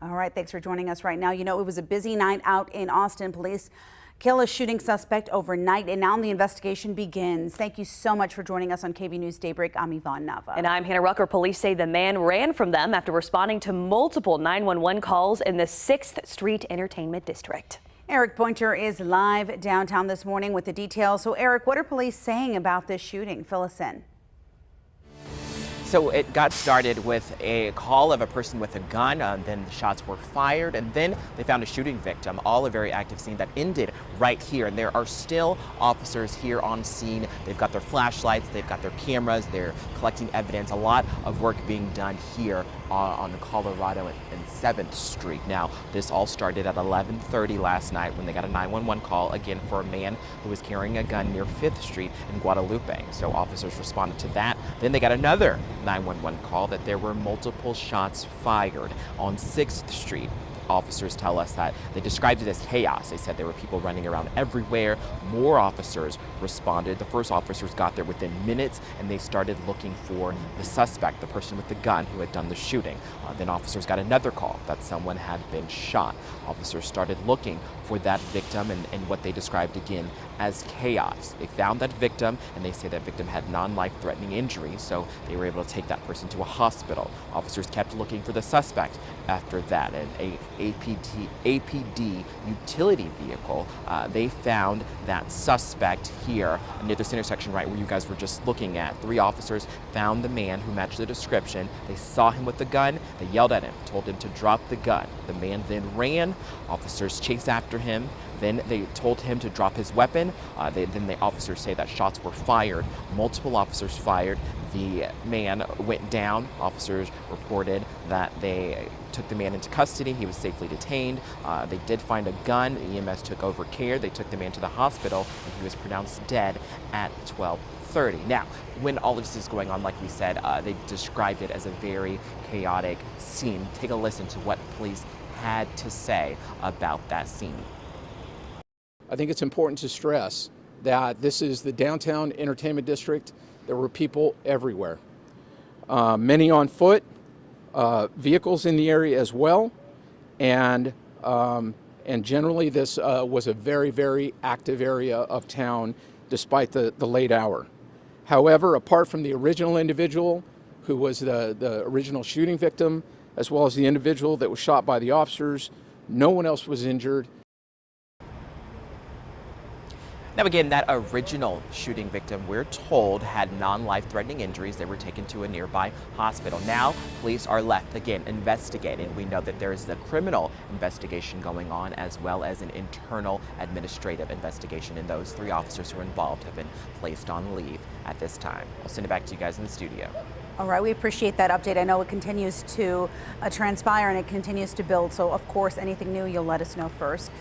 All right, thanks for joining us right now. You know, it was a busy night out in Austin. Police kill a shooting suspect overnight, and now the investigation begins. Thank you so much for joining us on KVUE News Daybreak. I'm Yvonne Nava. And I'm Hannah Rucker. Police say the man ran from them after responding to multiple 911 calls in the 6th Street Entertainment District. Eric Pointer is live downtown this morning with the details. So, Eric, what are police saying about this shooting? Fill us in. So it got started with a call of a person with a gun, then the shots were fired, and then they found a shooting victim. All a very active scene that ended right here. And there are still officers here on scene. They've got their flashlights, they've got their cameras, they're collecting evidence. A lot of work being done here on Colorado and 7th Street. Now, this all started at 11:30 last night when they got a 911 call, again, for a man who was carrying a gun near 5th Street in Guadalupe. So officers responded to that. Then they got another 911 call that there were multiple shots fired on 6th Street. Officers tell us that they described it as chaos. They said there were people running around everywhere. More officers responded. The first officers got there within minutes, and they started looking for the suspect, the person with the gun who had done the shooting. Then officers got another call that someone had been shot. Officers started looking for that victim and what they described again as chaos. They found that victim, and they say that victim had non-life-threatening injuries, so they were able to take that person to a hospital. Officers kept looking for the suspect after that, and a APD utility vehicle. They found that suspect here near this intersection right where you guys were just looking at. 3 officers found the man who matched the description. They saw him with the gun. They yelled at him, told him to drop the gun. The man then ran. Officers chased after him. Then they told him to drop his weapon. Then the officers say that shots were fired. Multiple officers fired. The man went down. Officers reported that they took the man into custody. He was safely detained. They did find a gun. EMS took over care. They took the man to the hospital, and he was pronounced dead at 12:30. Now, when all of this is going on, like we said, they described it as a very chaotic scene. Take a listen to what police had to say about that scene. I think it's important to stress that this is the downtown entertainment district. There were people everywhere, many on foot, vehicles in the area as well, and generally this was a very, very active area of town despite the late hour. However, apart from the original individual who was the original shooting victim, as well as the individual that was shot by the officers, no one else was injured. Now again, that original shooting victim, we're told, had non-life-threatening injuries. They were taken to a nearby hospital. Now, police are left, again, investigating. We know that there is a criminal investigation going on as well as an internal administrative investigation, and those 3 officers who are involved have been placed on leave at this time. I'll send it back to you guys in the studio. All right, we appreciate that update. I know it continues to transpire and it continues to build. So, of course, anything new, you'll let us know first.